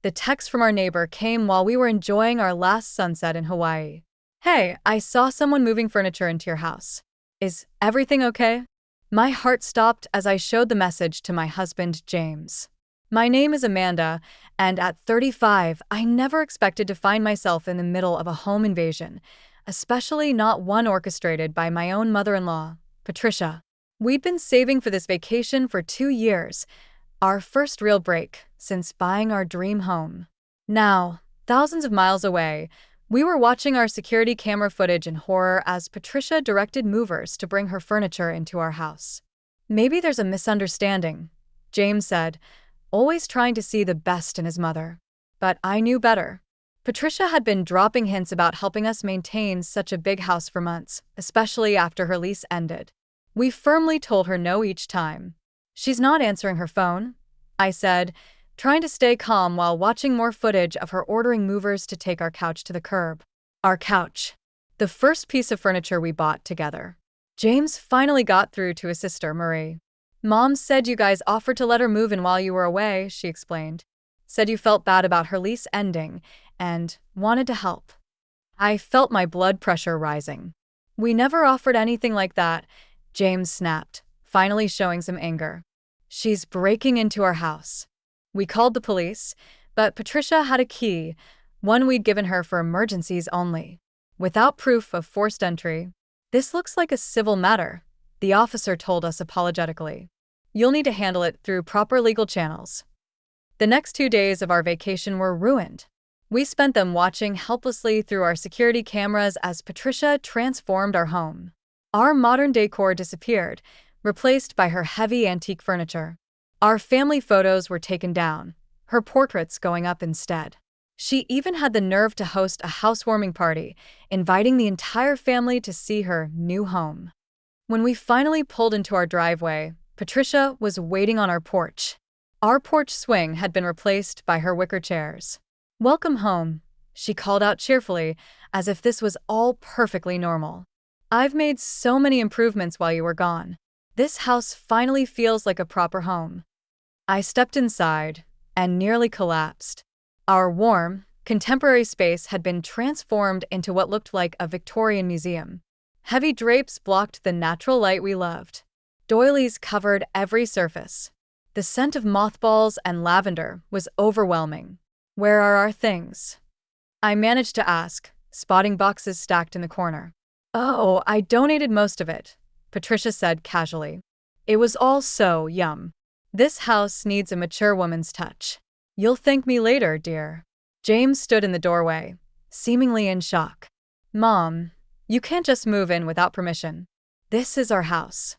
The text from our neighbor came while we were enjoying our last sunset in Hawaii. Hey, I saw someone moving furniture into your house. Is everything okay? My heart stopped as I showed the message to my husband, James. My name is Amanda, and at 35, I never expected to find myself in the middle of a home invasion, especially not one orchestrated by my own mother-in-law, Patricia. We'd been saving for this vacation for 2 years, our first real break since buying our dream home. Now, thousands of miles away, we were watching our security camera footage in horror as Patricia directed movers to bring her furniture into our house. Maybe there's a misunderstanding, James said, always trying to see the best in his mother. But I knew better. Patricia had been dropping hints about helping us maintain such a big house for months, especially after her lease ended. We firmly told her no each time. She's not answering her phone, I said, trying to stay calm while watching more footage of her ordering movers to take our couch to the curb. Our couch. The first piece of furniture we bought together. James finally got through to his sister, Marie. Mom said you guys offered to let her move in while you were away, she explained. Said you felt bad about her lease ending and wanted to help. I felt my blood pressure rising. We never offered anything like that, James snapped, finally showing some anger. She's breaking into our house. We called the police, but Patricia had a key, one we'd given her for emergencies only. Without proof of forced entry. This looks like a civil matter, the officer told us apologetically. You'll need to handle it through proper legal channels. The next 2 days of our vacation were ruined. We spent them watching helplessly through our security cameras as Patricia transformed our home. Our modern decor disappeared, replaced by her heavy antique furniture. Our family photos were taken down, her portraits going up instead. She even had the nerve to host a housewarming party, inviting the entire family to see her new home. When we finally pulled into our driveway, Patricia was waiting on our porch. Our porch swing had been replaced by her wicker chairs. Welcome home, she called out cheerfully, as if this was all perfectly normal. I've made so many improvements while you were gone. This house finally feels like a proper home. I stepped inside and nearly collapsed. Our warm, contemporary space had been transformed into what looked like a Victorian museum. Heavy drapes blocked the natural light we loved. Doilies covered every surface. The scent of mothballs and lavender was overwhelming. Where are our things? I managed to ask, spotting boxes stacked in the corner. Oh, I donated most of it, Patricia said casually. It was all so yum. This house needs a mature woman's touch. You'll thank me later, dear. James stood in the doorway, seemingly in shock. Mom, you can't just move in without permission. This is our house.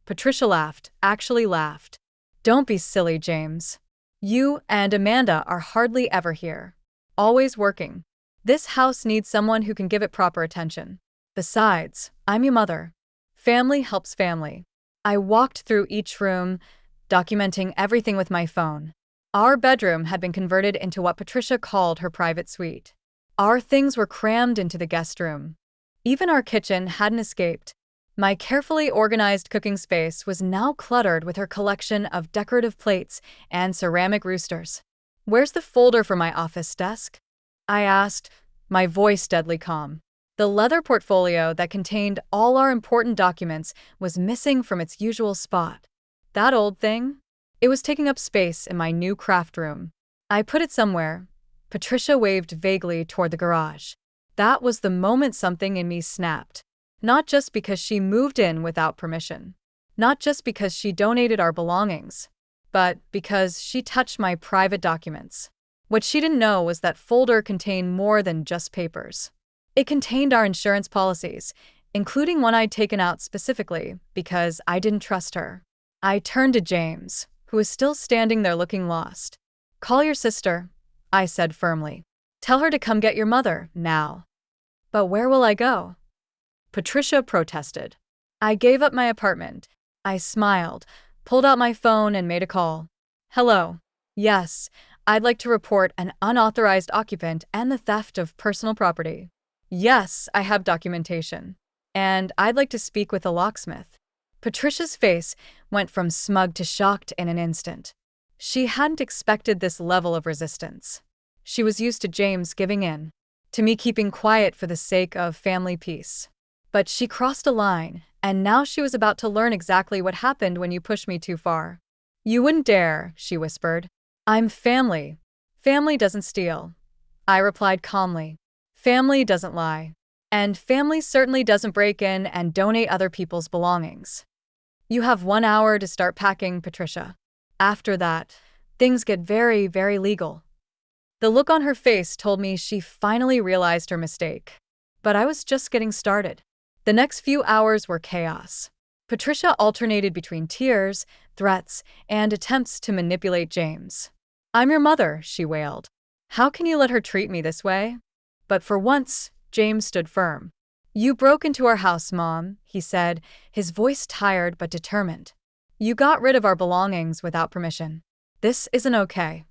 Patricia laughed, actually laughed. Don't be silly, James. You and Amanda are hardly ever here. Always working. This house needs someone who can give it proper attention. Besides, I'm your mother. Family helps family. I walked through each room, documenting everything with my phone. Our bedroom had been converted into what Patricia called her private suite. Our things were crammed into the guest room. Even our kitchen hadn't escaped. My carefully organized cooking space was now cluttered with her collection of decorative plates and ceramic roosters. Where's the folder for my office desk? I asked, my voice deadly calm. The leather portfolio that contained all our important documents was missing from its usual spot. That old thing? It was taking up space in my new craft room. I put it somewhere. Patricia waved vaguely toward the garage. That was the moment something in me snapped. Not just because she moved in without permission. Not just because she donated our belongings. But because she touched my private documents. What she didn't know was that folder contained more than just papers. It contained our insurance policies, including one I'd taken out specifically because I didn't trust her. I turned to James, who was still standing there looking lost. Call your sister, I said firmly. Tell her to come get your mother, now. But where will I go? Patricia protested. I gave up my apartment. I smiled, pulled out my phone and made a call. Hello. Yes, I'd like to report an unauthorized occupant and the theft of personal property. Yes, I have documentation. And I'd like to speak with a locksmith. Patricia's face went from smug to shocked in an instant. She hadn't expected this level of resistance. She was used to James giving in, to me keeping quiet for the sake of family peace. But she crossed a line, and now she was about to learn exactly what happened when you pushed me too far. You wouldn't dare, she whispered. I'm family. Family doesn't steal. I replied calmly. Family doesn't lie. And family certainly doesn't break in and donate other people's belongings. You have 1 hour to start packing, Patricia. After that, things get very, very legal. The look on her face told me she finally realized her mistake. But I was just getting started. The next few hours were chaos. Patricia alternated between tears, threats, and attempts to manipulate James. I'm your mother, she wailed. How can you let her treat me this way? But for once, James stood firm. You broke into our house, Mom, he said, his voice tired but determined. You got rid of our belongings without permission. This isn't okay.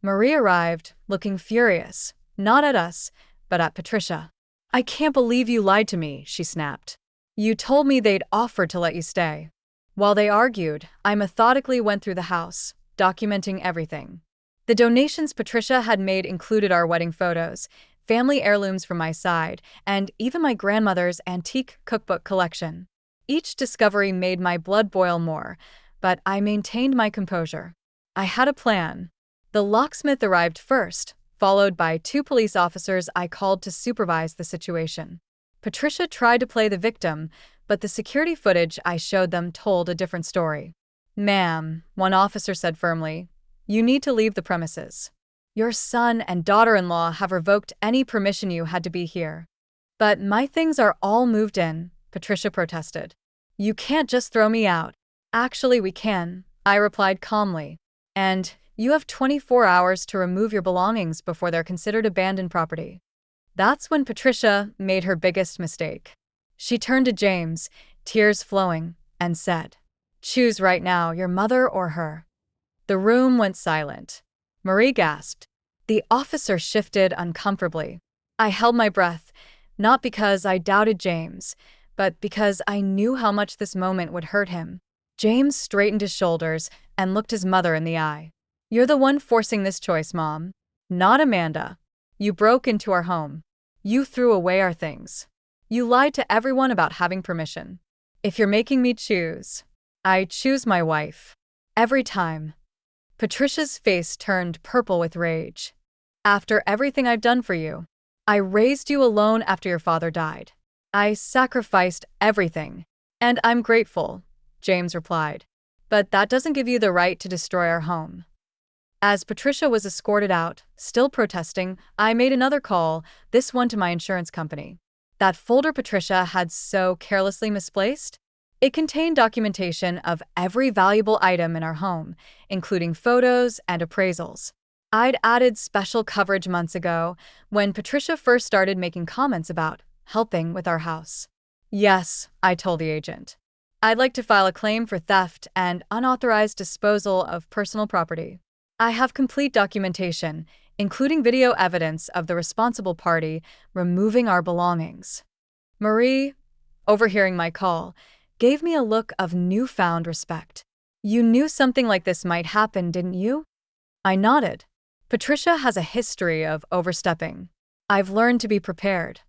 Marie arrived, looking furious, not at us, but at Patricia. I can't believe you lied to me, she snapped. You told me they'd offered to let you stay. While they argued, I methodically went through the house, documenting everything. The donations Patricia had made included our wedding photos, family heirlooms from my side, and even my grandmother's antique cookbook collection. Each discovery made my blood boil more, but I maintained my composure. I had a plan. The locksmith arrived first, followed by 2 police officers I called to supervise the situation. Patricia tried to play the victim, but the security footage I showed them told a different story. Ma'am, one officer said firmly, you need to leave the premises. Your son and daughter-in-law have revoked any permission you had to be here. But my things are all moved in, Patricia protested. You can't just throw me out. Actually, we can, I replied calmly. And you have 24 hours to remove your belongings before they're considered abandoned property. That's when Patricia made her biggest mistake. She turned to James, tears flowing, and said, choose right now, your mother or her. The room went silent. Marie gasped. The officer shifted uncomfortably. I held my breath, not because I doubted James, but because I knew how much this moment would hurt him. James straightened his shoulders and looked his mother in the eye. You're the one forcing this choice, Mom. Not Amanda. You broke into our home. You threw away our things. You lied to everyone about having permission. If you're making me choose, I choose my wife. Every time. Patricia's face turned purple with rage. After everything I've done for you, I raised you alone after your father died. I sacrificed everything. And I'm grateful, James replied. But that doesn't give you the right to destroy our home. As Patricia was escorted out, still protesting, I made another call, this one to my insurance company. That folder Patricia had so carelessly misplaced? It contained documentation of every valuable item in our home, including photos and appraisals. I'd added special coverage months ago, when Patricia first started making comments about helping with our house. Yes, I told the agent. I'd like to file a claim for theft and unauthorized disposal of personal property. I have complete documentation, including video evidence of the responsible party removing our belongings. Marie, overhearing my call, gave me a look of newfound respect. You knew something like this might happen, didn't you? I nodded. Patricia has a history of overstepping. I've learned to be prepared.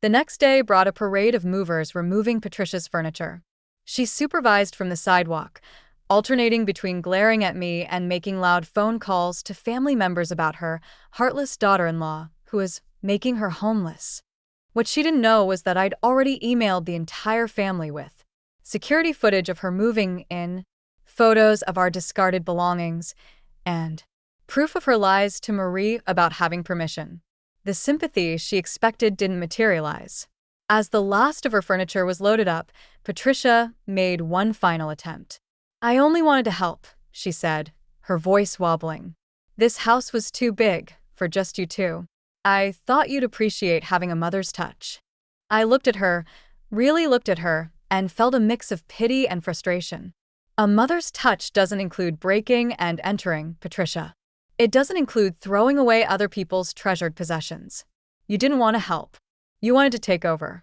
The next day brought a parade of movers removing Patricia's furniture. She supervised from the sidewalk, alternating between glaring at me and making loud phone calls to family members about her heartless daughter-in-law, who was making her homeless. What she didn't know was that I'd already emailed the entire family with security footage of her moving in, photos of our discarded belongings, and proof of her lies to Marie about having permission. The sympathy she expected didn't materialize. As the last of her furniture was loaded up, Patricia made one final attempt. I only wanted to help, she said, her voice wobbling. This house was too big for just you two. I thought you'd appreciate having a mother's touch. I looked at her, really looked at her, and felt a mix of pity and frustration. A mother's touch doesn't include breaking and entering, Patricia. It doesn't include throwing away other people's treasured possessions. You didn't want to help. You wanted to take over.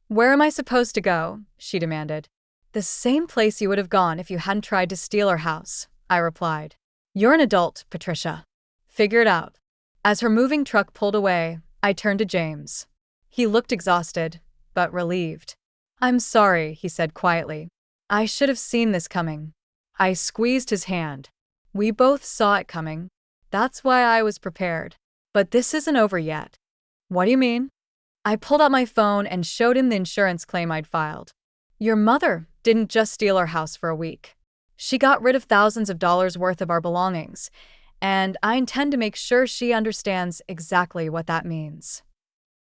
Where am I supposed to go? She demanded. The same place you would have gone if you hadn't tried to steal our house, I replied. You're an adult, Patricia. Figure it out. As her moving truck pulled away, I turned to James. He looked exhausted, but relieved. I'm sorry, he said quietly. I should have seen this coming. I squeezed his hand. We both saw it coming. That's why I was prepared. But this isn't over yet. What do you mean? I pulled out my phone and showed him the insurance claim I'd filed. Your mother didn't just steal our house for a week. She got rid of thousands of dollars worth of our belongings, and I intend to make sure she understands exactly what that means.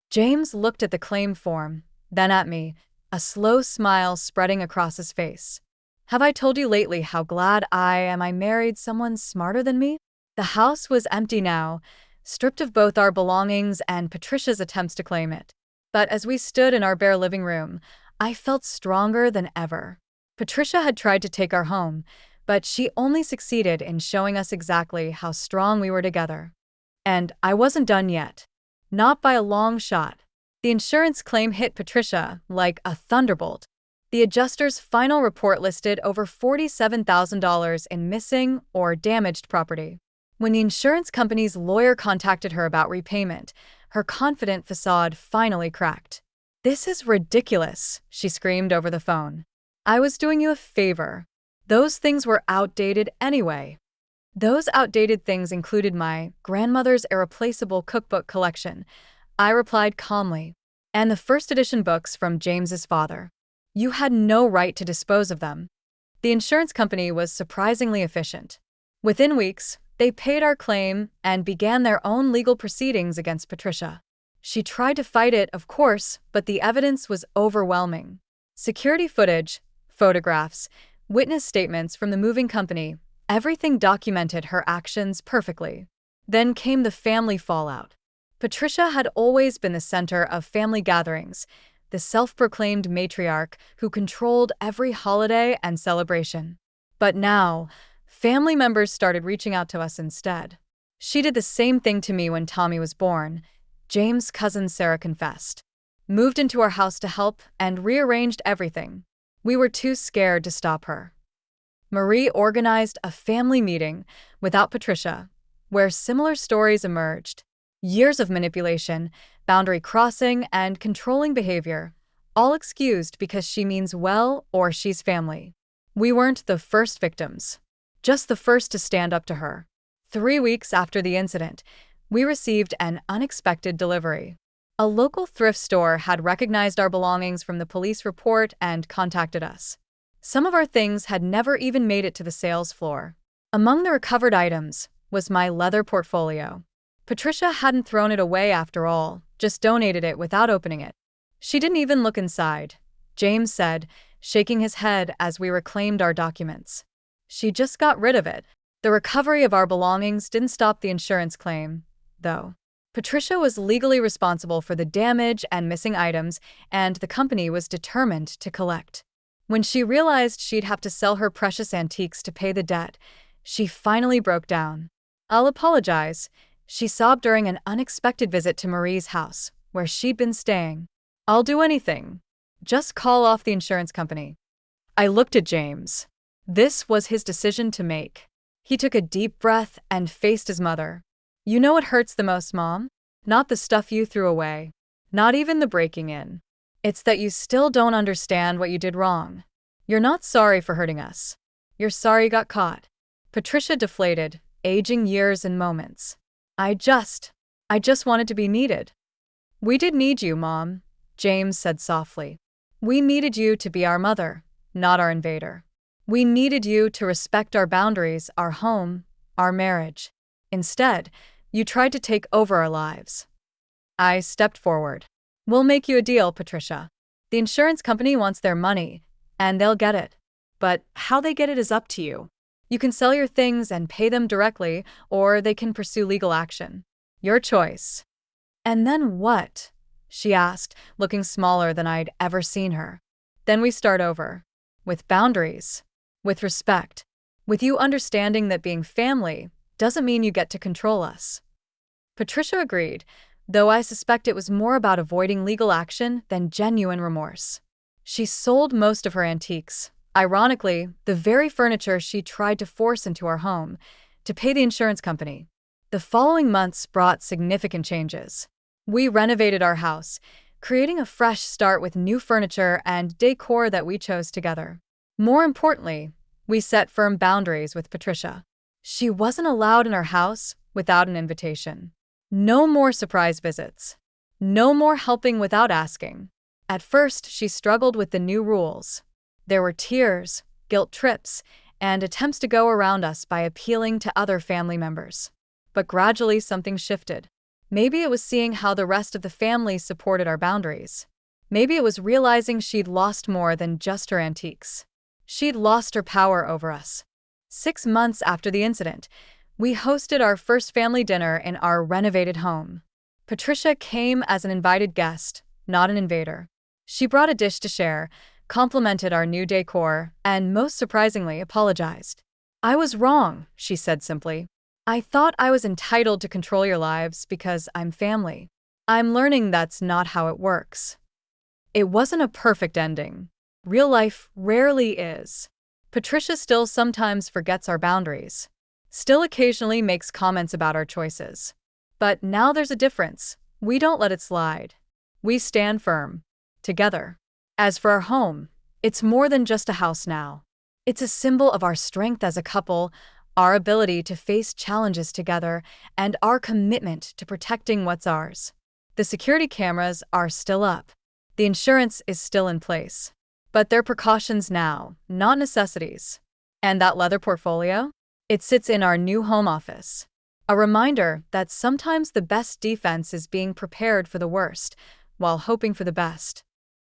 James looked at the claim form, then at me, a slow smile spreading across his face. Have I told you lately how glad I married someone smarter than me? The house was empty now, stripped of both our belongings and Patricia's attempts to claim it. But as we stood in our bare living room, I felt stronger than ever. Patricia had tried to take our home, but she only succeeded in showing us exactly how strong we were together. And I wasn't done yet. Not by a long shot. The insurance claim hit Patricia like a thunderbolt. The adjuster's final report listed over $47,000 in missing or damaged property. When the insurance company's lawyer contacted her about repayment, her confident facade finally cracked. This is ridiculous, she screamed over the phone. I was doing you a favor. Those things were outdated anyway. Those outdated things included my grandmother's irreplaceable cookbook collection, I replied calmly, and the first edition books from James's father. You had no right to dispose of them. The insurance company was surprisingly efficient. Within weeks, they paid our claim and began their own legal proceedings against Patricia. She tried to fight it, of course, but the evidence was overwhelming. Security footage, photographs, witness statements from the moving company, everything documented her actions perfectly. Then came the family fallout. Patricia had always been the center of family gatherings, the self-proclaimed matriarch who controlled every holiday and celebration. But now, family members started reaching out to us instead. She did the same thing to me when Tommy was born, James' cousin Sarah confessed. Moved into our house to help and rearranged everything. We were too scared to stop her. Marie organized a family meeting without Patricia, where similar stories emerged. Years of manipulation, boundary crossing, and controlling behavior, all excused because she means well or she's family. We weren't the first victims, just the first to stand up to her. 3 weeks after the incident, we received an unexpected delivery. A local thrift store had recognized our belongings from the police report and contacted us. Some of our things had never even made it to the sales floor. Among the recovered items was my leather portfolio. Patricia hadn't thrown it away after all, just donated it without opening it. She didn't even look inside, James said, shaking his head as we reclaimed our documents. She just got rid of it. The recovery of our belongings didn't stop the insurance claim, though. Patricia was legally responsible for the damage and missing items, and the company was determined to collect. When she realized she'd have to sell her precious antiques to pay the debt, she finally broke down. I'll apologize, she sobbed during an unexpected visit to Marie's house, where she'd been staying. I'll do anything. Just call off the insurance company. I looked at James. This was his decision to make. He took a deep breath and faced his mother. You know what hurts the most, Mom? Not the stuff you threw away. Not even the breaking in. It's that you still don't understand what you did wrong. You're not sorry for hurting us. You're sorry you got caught. Patricia deflated, aging years and moments. I just wanted to be needed. We did need you, Mom, James said softly. We needed you to be our mother, not our invader. We needed you to respect our boundaries, our home, our marriage. Instead, you tried to take over our lives. I stepped forward. We'll make you a deal, Patricia. The insurance company wants their money, and they'll get it. But how they get it is up to you. You can sell your things and pay them directly, or they can pursue legal action. Your choice. And then what? She asked, looking smaller than I'd ever seen her. Then we start over. With boundaries. With respect. With you understanding that being family doesn't mean you get to control us. Patricia agreed, though I suspect it was more about avoiding legal action than genuine remorse. She sold most of her antiques, Ironically, the very furniture she tried to force into our home to pay the insurance company. The following months brought significant changes. We renovated our house, creating a fresh start with new furniture and decor that we chose together. More importantly, we set firm boundaries with Patricia. She wasn't allowed in our house without an invitation. No more surprise visits. No more helping without asking. At first, she struggled with the new rules. There were tears, guilt trips, and attempts to go around us by appealing to other family members. But gradually something shifted. Maybe it was seeing how the rest of the family supported our boundaries. Maybe it was realizing she'd lost more than just her antiques. She'd lost her power over us. 6 months after the incident, we hosted our first family dinner in our renovated home. Patricia came as an invited guest, not an invader. She brought a dish to share, complimented our new decor, and most surprisingly, apologized. "I was wrong," she said simply. "I thought I was entitled to control your lives because I'm family. I'm learning that's not how it works." It wasn't a perfect ending. Real life rarely is. Patricia still sometimes forgets our boundaries, still occasionally makes comments about our choices. But now there's a difference. We don't let it slide. We stand firm. Together. As for our home, it's more than just a house now. It's a symbol of our strength as a couple, our ability to face challenges together, and our commitment to protecting what's ours. The security cameras are still up. The insurance is still in place. But they're precautions now, not necessities. And that leather portfolio? It sits in our new home office. A reminder that sometimes the best defense is being prepared for the worst, while hoping for the best.